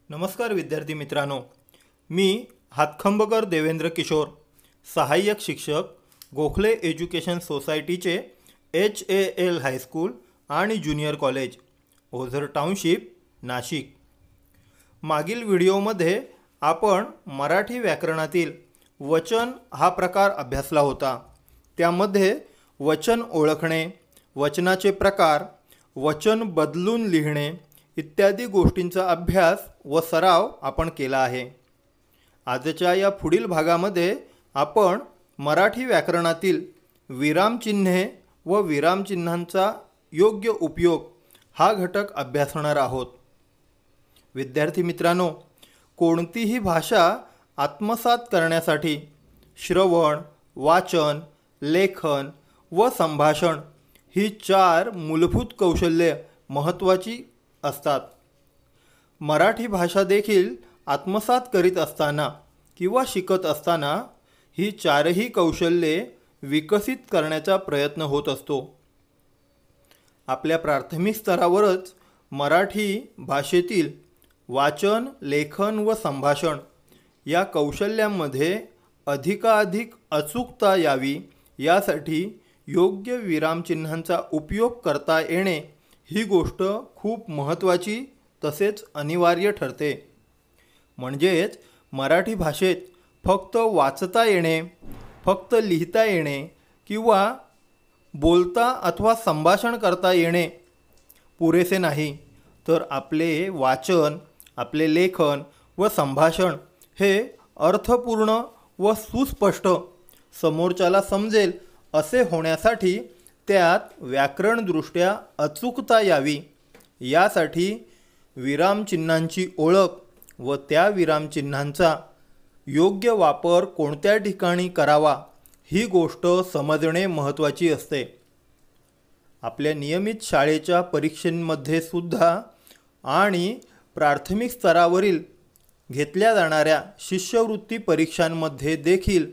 नमस्कार विद्यार्थी मित्रांनो, मी हातखंबकर देवेंद्र किशोर, सहाय्यक शिक्षक, गोखले एज्युकेशन सोसायटीचे HAL हायस्कूल आणि junior college, Ozar township, Nashik. मागील व्हिडिओमध्ये आपण मराठी व्याकरणातील वचन हा प्रकार अभ्यासला होता। त्यामध्ये वचन ओळखणे, वचनाचे प्रकार, वचन बदलून लिहिणे इत्यादी गोष्टींचा अभ्यास व सराव आपण केला आहे। आजच्या या पुढील भागामध्ये आपण मराठी व्याकरणातील विरामचिन्हे व विरामचिन्हांचा योग्य उपयोग हा घटक अभ्यासणार आहोत। विद्यार्थी मित्रांनो, कोणतीही भाषा आत्मसात करण्यासाठी श्रवण, वाचन, लेखन व संभाषण ही 4 मूलभूत कौशल्ये महत्त्वाची असतात। मराठी भाषा देखील आत्मसात करीत असताना किंवा शिकत असताना ही 4ही कौशल्ये विकसित करण्याचा प्रयत्न होत असतो। आपल्या प्राथमिक स्तरावरच मराठी भाषेतील वाचन, लेखन व संभाषण या कौशल्यांमध्ये अधिकाधिक अचूकता यावी यासाठी योग्य विरामचिन्हांचा उपयोग करता येणे ही गोष्ट खूप महत्त्वाची तसेच अनिवार्य ठरते। म्हणजेच मराठी भाषेत फक्त वाचता येणे, फक्त लिहिता येणे किंवा बोलता अथवा संभाषण करता येणे पुरेसे नाही, तर आपले वाचन, आपले लेखन व संभाषण हे अर्थपूर्ण व सुस्पष्ट समोरच्याला समजेल असे होण्यासाठी त्यात व्याकरणदृष्ट्या अचूकता यावी यासाठी विरामचिन्हांची ओळख व त्या विरामचिन्हांचा योग्य वापर कोणत्या ठिकाणी करावा ही गोष्ट समजणे महत्त्वाची असते। आपल्या नियमित शाळेच्या परीक्षांमध्ये सुद्धा आणि प्राथमिक स्तरावरील घेतल्या जाणाऱ्या शिष्यवृत्ती परीक्षांमध्ये देखील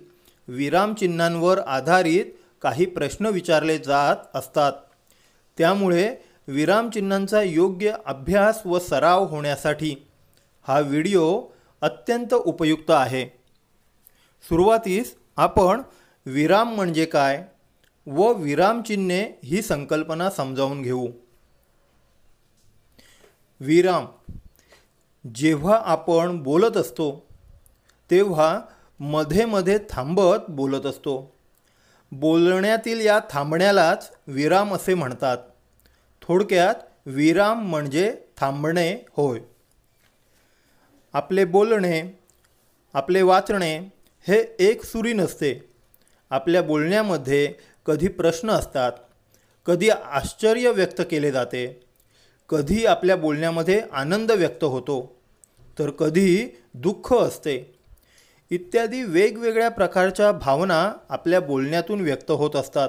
विरामचिन्हांवर आधारित काही प्रश्न विचारले जात असतात। त्यामुळे विरामचिन्हांचा योग्य अभ्यास व सराव होण्यासाठी हा व्हिडिओ अत्यंत उपयुक्त आहे। सुरुवातीस आपण विराम म्हणजे काय व विरामचिन्हे ही संकल्पना समजावून घेऊ। विराम, जेव्हा आपण बोलत असतो तेव्हा मध्ये मध्ये थांबत बोलत असतो। बोलण्यातील या थांबण्यालाच विराम असे म्हणतात। थोडक्यात विराम म्हणजे थांबणे होय। आपले बोलणे, आपले वाचणे हे एकसुरी नसते। आपल्या बोलण्यामध्ये कधी प्रश्न असतात, कधी आश्चर्य व्यक्त केले जाते, कधी आपल्या बोलण्यामध्ये आनंद व्यक्त होतो, तर कधी दुःख असते इत्यादी वेगवेगळ्या प्रकारच्या भावना आपल्या बोलण्यातून व्यक्त होत असतात।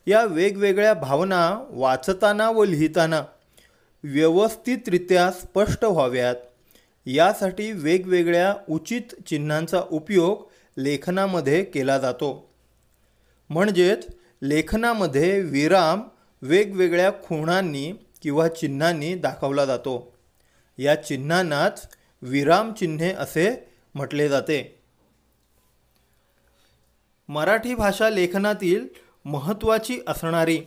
या वेगवेगळ्या भावना वाचताना व लिहिताना व्यवस्थितरित्या स्पष्ट व्हाव्यात यासाठी वेगवेगळ्या उचित चिन्हांचा उपयोग लेखनामध्ये केला जातो। म्हणजेच लेखनामध्ये विराम वेगवेगळ्या खुणांनी किंवा चिन्हांनी दाखवला जातो। या चिन्हांनाच विरामचिन्हे असे म्हटले जाते। मराठी भाषा लेखनातील महत्त्वाची असणारी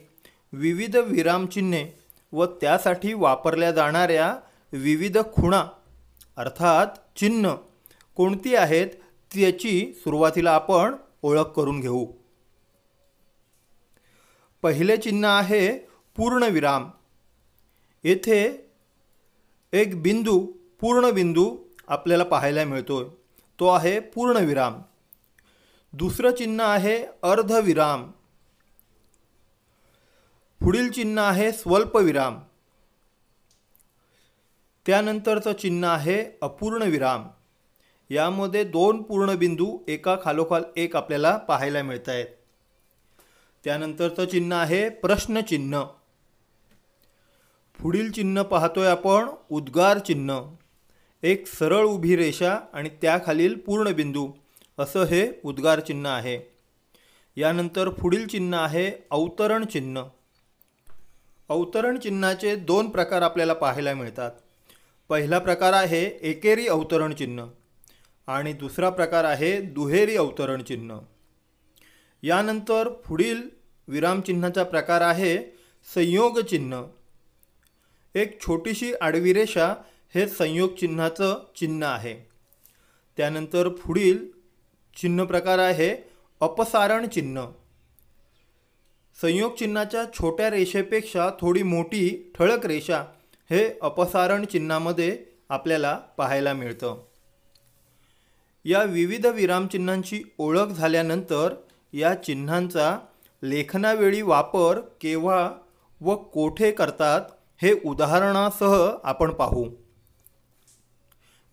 विविध विरामचिन्हे व त्यासाठी वापरल्या जाणाऱ्या विविध खुणा अर्थात चिन्ह कोणती आहेत त्याची सुरुवातीला आपण ओळख करून घेऊ। पहिले चिन्ह आहे पूर्णविराम। येथे एक बिंदू, पूर्णबिंदू आपल्याला पाहायला मिळतो, तो आहे पूर्णविराम। दुसरं चिन्ह आहे अर्धविराम। पुढील चिन्ह आहे स्वल्पविराम। त्यानंतरचं चिन्ह आहे अपूर्णविराम। यामध्ये 2 पूर्णबिंदू एका खालोखाल एक आपल्याला पाहायला मिळत आहेत। त्यानंतरचं चिन्ह आहे प्रश्नचिन्ह। पुढील चिन्ह पाहतोय आपण उद्गार चिन्ह। एक सरळ उभी रेषा आणि त्याखालील पूर्णबिंदू असं हे उद्गार चिन्ह आहे। यानंतर पुढील चिन्ह आहे अवतरण चिन्ह। अवतरण चिन्हाचे 2 प्रकार आपल्याला पाहायला मिळतात। पहिला प्रकार आहे एकेरी अवतरण चिन्ह आणि दुसरा प्रकार आहे दुहेरी अवतरण चिन्ह. यानंतर पुढील विरामचिन्हाचा प्रकार आहे संयोग चिन्ह. एक छोटीशी आडवी रेषा हे संयोग चिन्हाचं चिन्ह आहे. त्यानंतर पुढील चिन्ह प्रकार आहे अपसारण चिन्ह. संयोग चिन्हाच्या छोट्या रेषेपेक्षा थोडी मोठी ठळक रेषा हे अपसारण चिन्हामध्ये आपल्याला पाहायला मिळतं. या विविध विरामचिन्हांची ओळख झाल्यानंतर या चिन्हांचा लेखनावेळी वापर केव्हा व कोठे करतात हे उदाहरणासह आपण पाहू.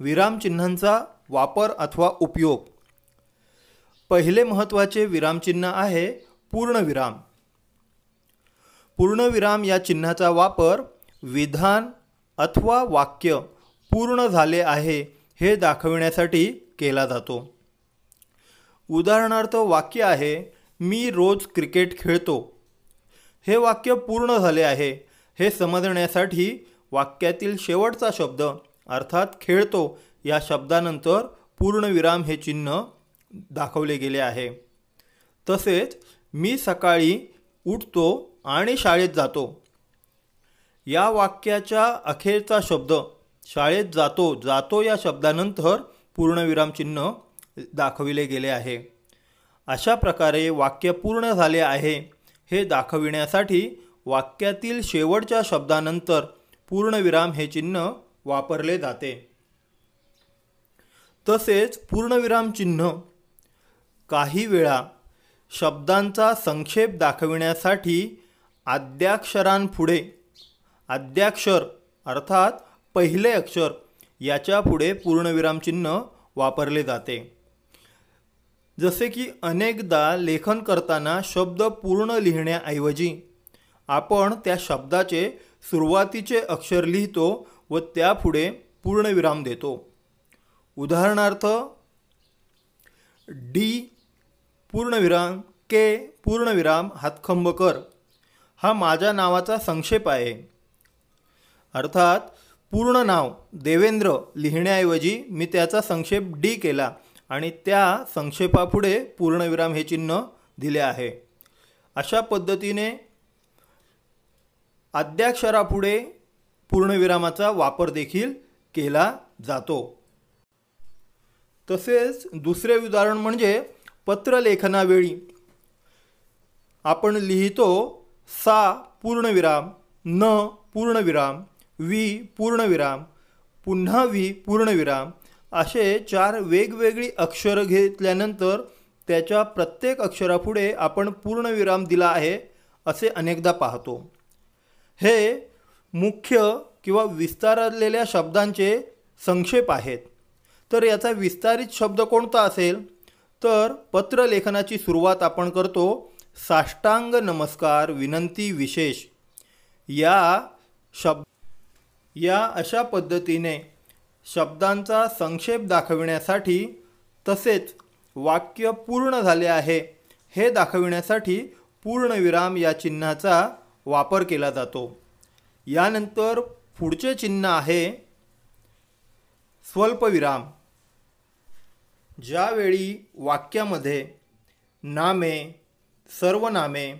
विरामचिन्हांचा वापर अथवा उपयोग. पहिले महत्त्वाचे विरामचिन्ह आहे पूर्णविराम. पूर्णविराम या चिन्हाचा वापर विधान अथवा वाक्य पूर्ण झाले आहे हे दाखविण्यासाठी केला जातो. उदाहरणार्थ वाक्य आहे मी रोज क्रिकेट खेळतो. हे वाक्य पूर्ण झाले आहे हे समजण्यासाठी वाक्यातील शेवटचा शब्द अर्थात खेळतो या शब्दानंतर पूर्णविराम हे चिन्ह दाखवले गेले आहे. तसेच मी सकाळी उठतो आणि शाळेत जातो. या वाक्याच्या अखेरचा शब्द शाळेत जातो या शब्दानंतर पूर्णविराम चिन्ह दाखविले गेले आहे. अशा प्रकारे वाक्य पूर्ण झाले आहे हे दाखविण्यासाठी वाक्यातील शेवटच्या शब्दानंतर पूर्णविराम हे चिन्ह वापरले जाते. तसेच पूर्णविराम चिन्ह काही वेळा शब्दांचा संक्षेप दाखविण्यासाठी आद्याक्षरांपुढे आद्याक्षर अर्थात पहिले अक्षर याच्या पुढे पूर्णविराम चिन्ह वापरले जाते. जसे की अनेकदा लेखन करताना शब्द पूर्ण लिहिण्याऐवजी आपण त्या शब्दाचे सुरुवातीचे अक्षर लिहितो व त्यापुढे पूर्णविराम देतो. उदाहरणार्थ डी पूर्णविराम के पूर्णविराम हातखंबकर हा माझ्या नावाचा संक्षेप आहे. अर्थात पूर्ण नाव देवेंद्र लिहिण्याऐवजी मी त्याचा संक्षेप डी केला आणि त्या संक्षेपापुढे पूर्णविराम हे चिन्ह दिले आहे. अशा पद्धतीने आद्याक्षरापुढे पूर्णविरामाचा वापर देखील केला जातो. तसेच दुसरे उदाहरण म्हणजे पत्रलेखनावेळी आपण लिहितो सा पूर्णविराम न पूर्णविराम वी पूर्णविराम पुन्हा वी पूर्णविराम असे 4 वेगवेगळी अक्षरं घेतल्यानंतर त्याच्या प्रत्येक अक्षरापुढे आपण पूर्णविराम दिला आहे असे अनेकदा पाहतो. हे मुख्य किंवा विस्तारलेल्या शब्दांचे संक्षेप आहेत. तर याचा विस्तारित शब्द कोणता असेल तर पत्रलेखनाची सुरुवात आपण करतो साष्टांग नमस्कार विनंती विशेष या अशा पद्धतीने शब्दांचा संक्षेप दाखविण्यासाठी तसेच वाक्य पूर्ण झाले आहे हे दाखविण्यासाठी पूर्णविराम या चिन्हाचा वापर केला जातो. यानंतर पुढचे चिन्ह आहे स्वल्पविराम. ज्यावेळी वाक्यामध्ये नामे सर्वनामे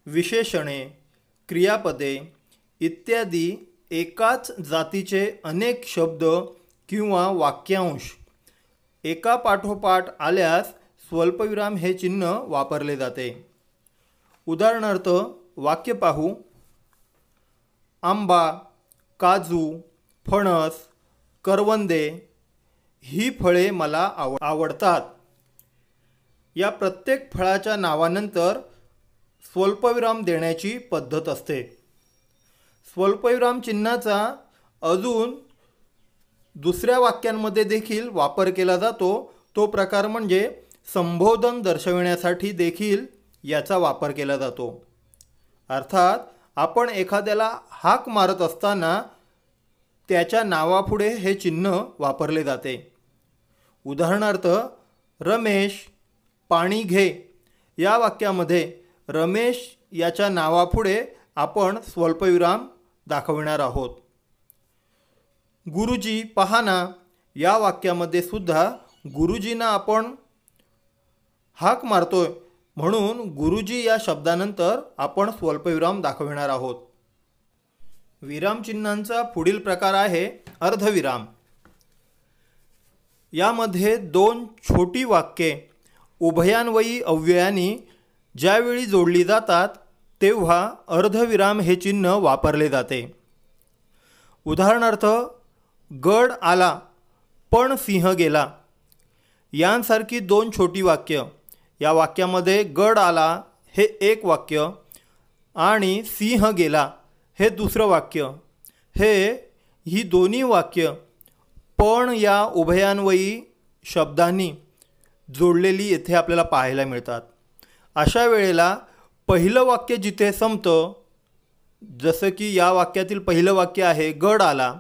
विशेषणे क्रियापदे इत्यादी एकाच जातीचे अनेक शब्द किंवा वाक्यांश एका पाठोपाठ आल्यास स्वल्पविराम हे चिन्ह वापरले जाते. उदाहरणार्थ वाक्य पाहू आंबा काजू फणस करवंदे ही फळे मला आवडतात. या प्रत्येक फळाच्या नावानंतर स्वल्पविराम देण्याची पद्धत असते. स्वल्पविराम चिन्हाचा अजून दुसऱ्या वाक्यांमध्ये देखील वापर केला जातो. तो प्रकार म्हणजे संबोधन दर्शविण्यासाठी देखील याचा वापर केला जातो. अर्थात आपण एखाद्याला हाक मारत असताना त्याच्या नावापुढे हे चिन्ह वापरले जाते. उदाहरणार्थ रमेश पाणी घे या वाक्यामध्ये रमेश याच्या नावापुढे आपण स्वल्पविराम दाखविणार आहोत. गुरुजी पहा ना, या वाक्यामध्ये सुद्धा गुरुजींना आपण हाक मारतोय, म्हणून गुरुजी या शब्दानंतर आपण स्वल्पविराम दाखविणार आहोत. विरामचिन्हांचा पुढील प्रकार आहे अर्धविराम. यामध्ये दोन छोटी वाक्ये उभयान्वयी अव्ययांनी ज्यावेळी जोडली जातात तेव्हा अर्धविराम हे चिन्ह वापरले जाते. उदाहरणार्थ, गड आला पण सिंह गेला यांसारखी दोन छोटी वाक्य. या वाक्यामध्ये गड आला हे एक वाक्य आणि सिंह गेला हे दुसरं वाक्य, ही दोन्ही वाक्य पण या उभयान्वयी शब्दांनी जोडलेली येथे आपल्याला पाहायला मिळतात. अशा वेळेला पहिलं वाक्य जिथे संपतं, जसं की या वाक्यातील पहिलं वाक्य आहे गड आला,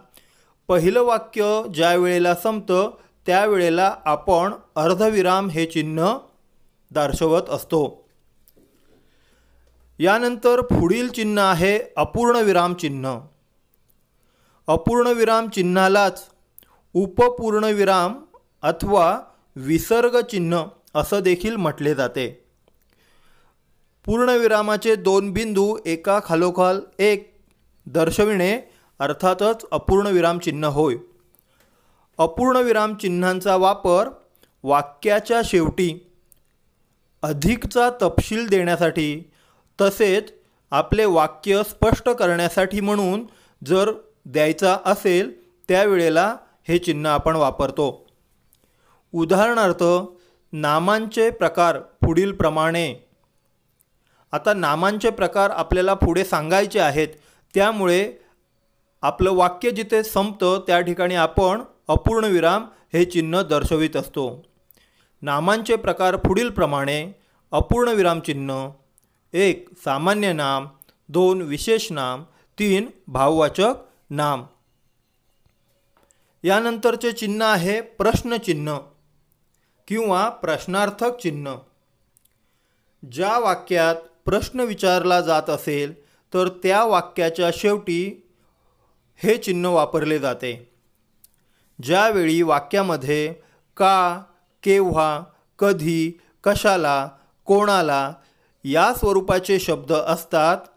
पहिलं वाक्य ज्या वेळेला संपतं त्यावेळेला आपण अर्धविराम हे चिन्ह दर्शवत असतो. यानंतर पुढील चिन्ह आहे अपूर्ण विराम चिन्ह. अपूर्ण विराम चिन्हालाच उपपूर्ण विराम अथवा विसर्ग चिन्ह असं देखील म्हटले जाते. पूर्णविरामाचे दोन बिंदू एका खालोखाल एक दर्शविणे अर्थातच अपूर्ण विराम चिन्ह होय. अपूर्ण विराम चिन्हांचा वापर वाक्याच्या शेवटी अधिकचा तपशील देण्यासाठी तसेच आपले वाक्य स्पष्ट करण्यासाठी म्हणून जर द्यायचा असेल त्यावेळेला हे चिन्ह आपण वापरतो. उदाहरणार्थ, नामांचे प्रकार पुढील प्रमाणे. आता नामांचे प्रकार आपल्याला पुढे सांगायचे आहेत, त्यामुळे आपलं वाक्य जिथे संपतं त्या ठिकाणी आपण अपूर्ण विराम हे चिन्ह दर्शवित असतो. नामांचे प्रकार पुढील प्रमाणे. अपूर्ण विराम चिन्ह: 1. सामान्य नाम, 2. विशेष नाम, 3. भाववाचक नाम. यानंतरचे चिन्ह आहे प्रश्नचिन्ह किंवा प्रश्नार्थक चिन्ह. ज्या वाक्यात प्रश्न विचारला जात असेल तर त्या वाक्याच्या शेवटी हे चिन्ह वापरले जाते. ज्यावेळी वाक्यामध्ये का, केव्हा, कधी, कशाला, कोणाला या स्वरूपाचे शब्द असतात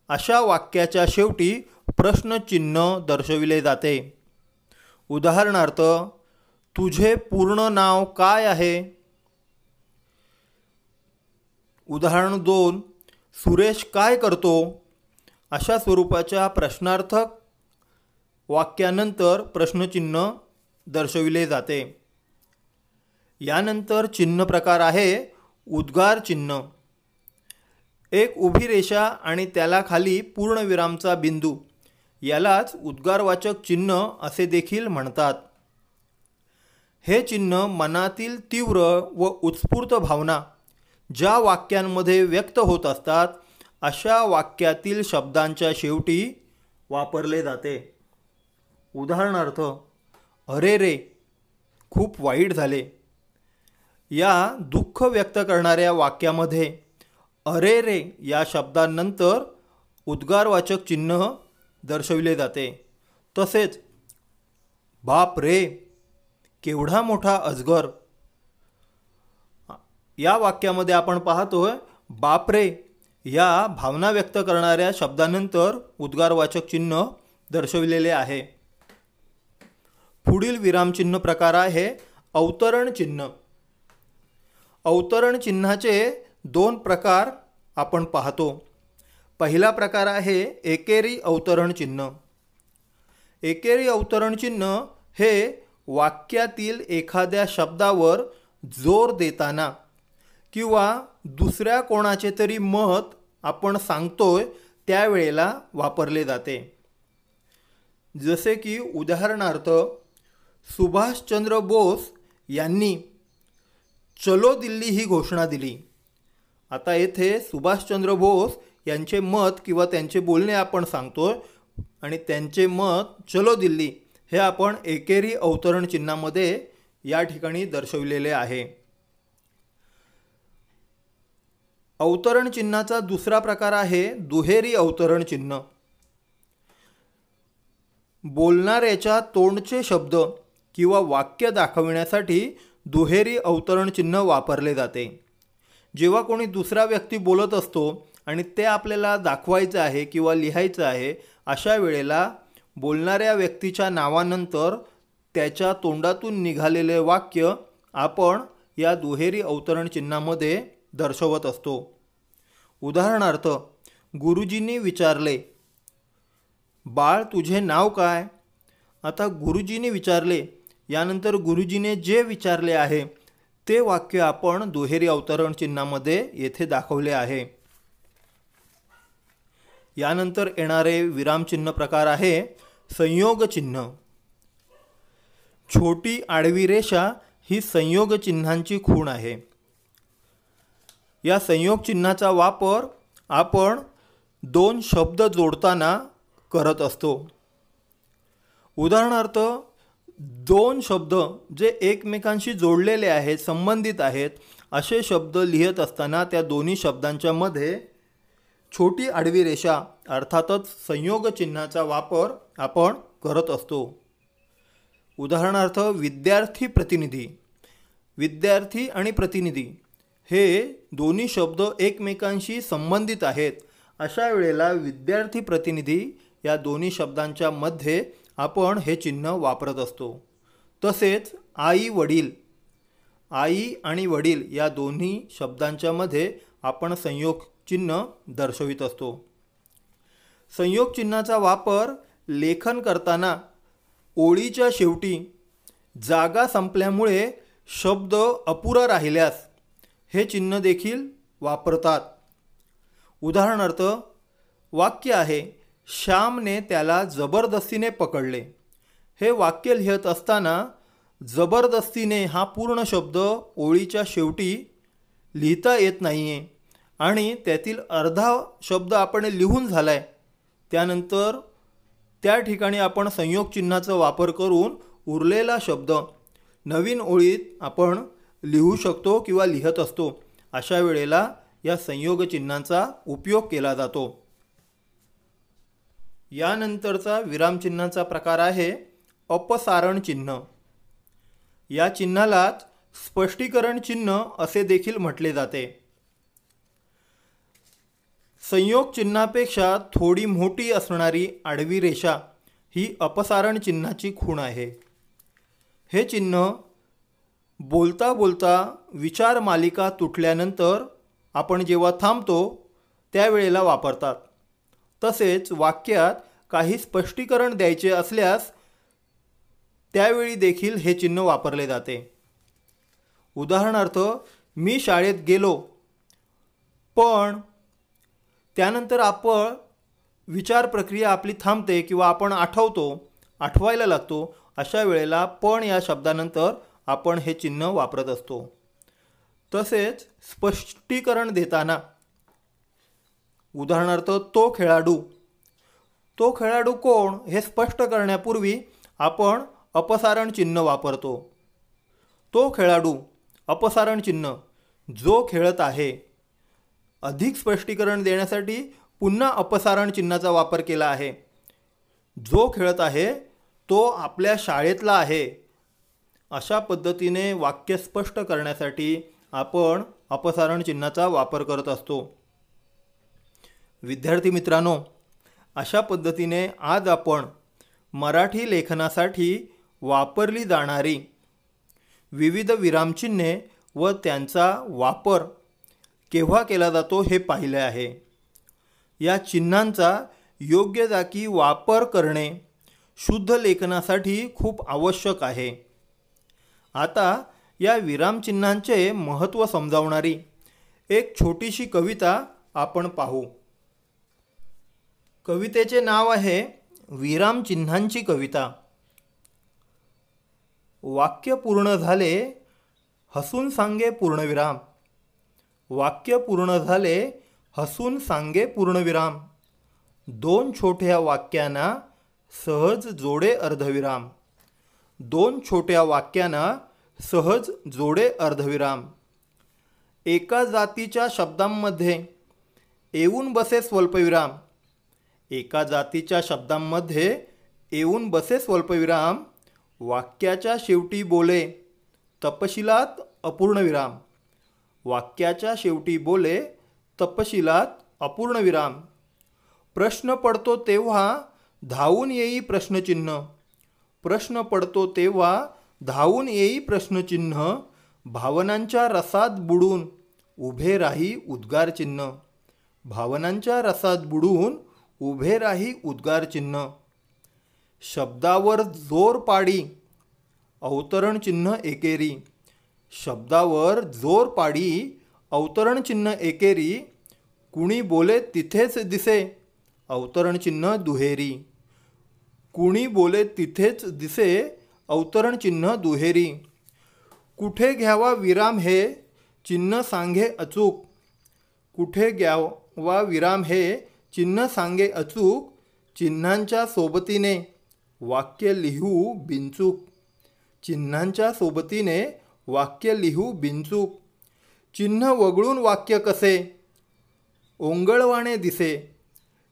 अशा वाक्याच्या शेवटी प्रश्नचिन्ह दर्शविले जाते. उदाहरणार्थ, तुझे पूर्ण नाव काय आहे? उदाहरण 2, सुरेश काय करतो? अशा स्वरूपाच्या प्रश्नार्थक वाक्यानंतर प्रश्नचिन्ह दर्शविले जाते. यानंतर चिन्ह प्रकार आहे उद्गार चिन्ह. एक उभी रेषा आणि त्याला खाली पूर्णविरामचा बिंदू यालाच उद्गारवाचक चिन्ह असे देखील म्हणतात. हे चिन्ह मनातील तीव्र व उत्स्फूर्त भावना ज्या वाक्यांमध्ये व्यक्त होत असतात अशा वाक्यातील शब्दांच्या शेवटी वापरले जाते. उदाहरणार्थ, अरे रे, खूप वाईट झाले. या दुःख व्यक्त करणाऱ्या वाक्यामध्ये अरे रे या शब्दांनंतर उद्गारवाचक चिन्ह दर्शविले जाते. तसेच बाप रे, केवढा मोठा अजगर या वाक्यामध्ये आपण पाहतोय बाप रे या भावना व्यक्त करणाऱ्या शब्दानंतर उद्गारवाचक चिन्ह दर्शविलेले आहे. पुढील विरामचिन्ह प्रकार आहे अवतरण चिन्ह. अवतरण चिन्हाचे 2 प्रकार आपण पाहतो. पहिला प्रकार आहे एकेरी अवतरण चिन्ह. एकेरी अवतरण चिन्ह हे वाक्यातील एखाद्या शब्दावर जोर देताना किंवा दुसऱ्या कोणाचे तरी मत आपण सांगतोय त्यावेळेला वापरले जाते. जसे की उदाहरणार्थ, सुभाषचंद्र बोस यांनी चलो दिल्ली ही घोषणा दिली. आता येथे सुभाषचंद्र बोस यांचे मत किंवा त्यांचे बोलणे आपण सांगतोय आणि त्यांचे मत चलो दिल्ली हे आपण एकेरी अवतरण चिन्हामध्ये या ठिकाणी दर्शविलेले आहे. अवतरण चिन्हाचा दुसरा प्रकार आहे दुहेरी अवतरण चिन्ह. बोलणाऱ्याच्या तोंडचे शब्द किंवा वाक्य दाखविण्यासाठी दुहेरी अवतरण चिन्ह वापरले जाते. जेव्हा कोणी दुसरा व्यक्ती बोलत असतो आणि ते आपल्याला दाखवायचं आहे किंवा लिहायचं आहे, अशा वेळेला बोलणाऱ्या व्यक्तीच्या नावानंतर त्याच्या तोंडातून निघालेले वाक्य आपण या दुहेरी अवतरण चिन्हामध्ये दर्शवत असतो. उदाहरणार्थ, गुरुजींनी विचारले, बाळ तुझे नाव काय? आता गुरुजींनी विचारले यानंतर गुरुजीने जे विचारले आहे ते वाक्य आपण दुहेरी अवतरण चिन्हामध्ये येथे दाखवले आहे. यानंतर येणारे विरामचिन्ह प्रकार आहे संयोग चिन्ह. छोटी आडवी रेषा ही संयोग चिन्हांची खूण आहे. या संयोग चिन्हाचा वापर आपण दोन शब्द जोडताना करत असतो. उदाहरणार्थ, दोन शब्द जे एकमेकांशी जोडलेले आहेत, संबंधित आहेत, असे शब्द लिहित असताना त्या दोन्ही शब्दांच्या मध्ये छोटी आडवी रेषा अर्थातच संयोग चिन्हाचा वापर आपण करत असतो. उदाहरणार्थ, विद्यार्थी प्रतिनिधी. विद्यार्थी आणि प्रतिनिधी हे दोन्ही शब्द एकमेकांशी संबंधित आहेत. अशा वेळेला विद्यार्थी प्रतिनिधी या दोन्ही शब्दांच्या मध्ये आपण हे चिन्ह वापरत असतो. तसेच आई वडील. आई आणि वडील या दोन्ही शब्दांच्या मध्ये आपण संयोग चिन्ह दर्शवित असतो. संयोग चिन्हाचा वापर लेखन करताना ओळीच्या शेवटी जागा संपल्यामुळे शब्द अपुरा राहिल्यास हे चिन्ह देखील वापरतात. उदाहरणार्थ, वाक्य आहे, श्यामने त्याला जबरदस्तीने पकडले. हे वाक्य लिहित असताना जबरदस्तीने हा पूर्ण शब्द ओळीच्या शेवटी लिहिता येत नाही आहे आणि त्यातील अर्धा शब्द आपण लिहून झाला आहे. त्यानंतर त्या ठिकाणी आपण संयोग चिन्हाचा वापर करून उरलेला शब्द नवीन ओळीत आपण लिहू शकतो किंवा लिहत असतो. अशा वेळेला या संयोग चिन्हांचा उपयोग केला जातो. यानंतरचा विरामचिन्हाचा प्रकार आहे अपसारण चिन्ह. या चिन्हालाच स्पष्टीकरण चिन्ह असे देखील म्हटले जाते. संयोग चिन्हापेक्षा थोडी मोठी असणारी आडवी रेषा ही अपसारण चिन्हाची खूण आहे. हे चिन्ह बोलता बोलता विचार मालिका तुटल्यानंतर आपण जेव्हा थांबतो त्यावेळेला वापरतात. तसेच वाक्यात काही स्पष्टीकरण द्यायचे असल्यास त्यावेळी देखील हे चिन्ह वापरले जाते. उदाहरणार्थ, मी शाळेत गेलो पण त्यानंतर आपण विचार प्रक्रिया आपली थांबते किंवा आपण आठवायला लागतो. अशा वेळेला पण या शब्दानंतर आपण हे चिन्ह वापरत असतो. तसेच स्पष्टीकरण देताना उदाहरणार्थ, तो खेळाडू. तो खेळाडू कोण हे स्पष्ट करण्यापूर्वी आपण अपसारण चिन्ह वापरतो. तो खेळाडू अपसारण चिन्ह, जो खेळत आहे. अधिक स्पष्टीकरण देण्यासाठी पुन्हा अपसारण चिन्हाचा वापर केला आहे. जो खेळत आहे तो आपल्या शाळेतला आहे. अशा पद्धतीने वाक्य स्पष्ट करण्यासाठी आपण अपसारण चिन्हाचा वापर करत असतो. विद्यार्थी मित्रांनो, अशा पद्धतीने आज आपण मराठी लेखनासाठी वापरली जाणारी विविध विरामचिन्हे व त्यांचा वापर केव्हा केला जातो हे पाहिले आहे. या चिन्हांचा योग्य जागी वापर करणे शुद्ध लेखनासाठी खूप आवश्यक आहे. आता या विरामचिन्हांचे महत्त्व समजावणारी एक छोटीशी कविता आपण पाहू. कवितेचे नाव आहे विरामचिन्हांची कविता. वाक्य पूर्ण झाले हसून सांगे पूर्णविराम. वाक्य पूर्ण झाले हसून सांगे पूर्णविराम. दोन छोट्या वाक्यांना सहज जोडे अर्धविराम. दोन छोट्या वाक्यांना सहज जोडे अर्धविराम. एका जातीच्या शब्दांमध्ये येऊन बसे स्वल्पविराम. एका जातीच्या शब्दांमध्ये येऊन बसे स्वल्पविराम, वाक्याच्या शेवटी बोले तपशिलात अपूर्णविराम. वाक्याच्या शेवटी बोले तपशिलात अपूर्णविराम. प्रश्न पडतो तेव्हा धावून येई प्रश्नचिन्ह. प्रश्न पडतो तेव्हा धावून येई प्रश्नचिन्ह. भावनांच्या रसात बुडून उभे राही उद्गारचिन्ह. भावनांच्या रसात बुडून उभे राही उद्गारचिन्ह. शब्दावर जोर पाडी अवतरण चिन्ह एकेरी. शब्दावर जोर पाडी अवतरण चिन्ह एकेरी. कुणी बोले तिथेच दिसे अवतरण चिन्ह दुहेरी. कुणी बोले तिथेच दिसे अवतरण चिन्ह दुहेरी. कुठे घ्यावा विराम हे चिन्ह सांगे अचूक. कुठे घ्यावा विराम हे चिन्ह सांगे अचूक. चिन्हांच्या सोबतीने वाक्य लिहू बिनचूक. चिन्हांच्या सोबतीने वाक्य लिहू बिनचूक. चिन्ह वगळून वाक्य कसे ओंगळवाणे दिसे.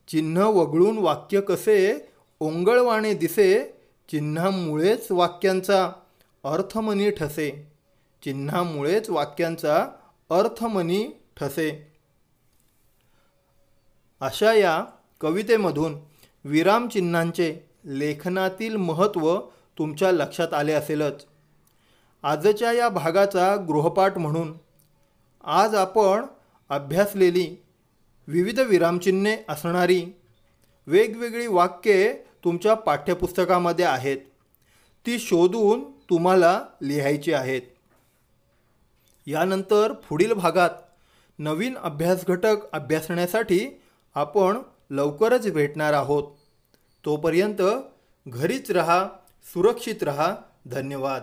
चिन्ह वगळून वाक्य कसे ओंगळवाणे दिसे. चिन्हामुळेच वाक्यांचा अर्थमनी ठसे. चिन्हामुळेच वाक्यांचा अर्थमनी ठसे. अशा या कवितेमधून विरामचिन्हांचे लेखनातील महत्त्व तुमच्या लक्षात आले असेलच. आजच्या या भागाचा गृहपाठ म्हणून आज आपण अभ्यासलेली विविध विरामचिन्हे असणारी वेगवेगळी वाक्ये तुमच्या पाठ्यपुस्तकामध्ये आहेत. ती शोधून तुम्हाला लिहायची आहेत. यानंतर पुढील भागात नवीन अभ्यास घटक अभ्यासण्यासाठी आपण लवकरच भेटणार आहोत. तोपर्यंत घरीच रहा, सुरक्षित रहा. धन्यवाद.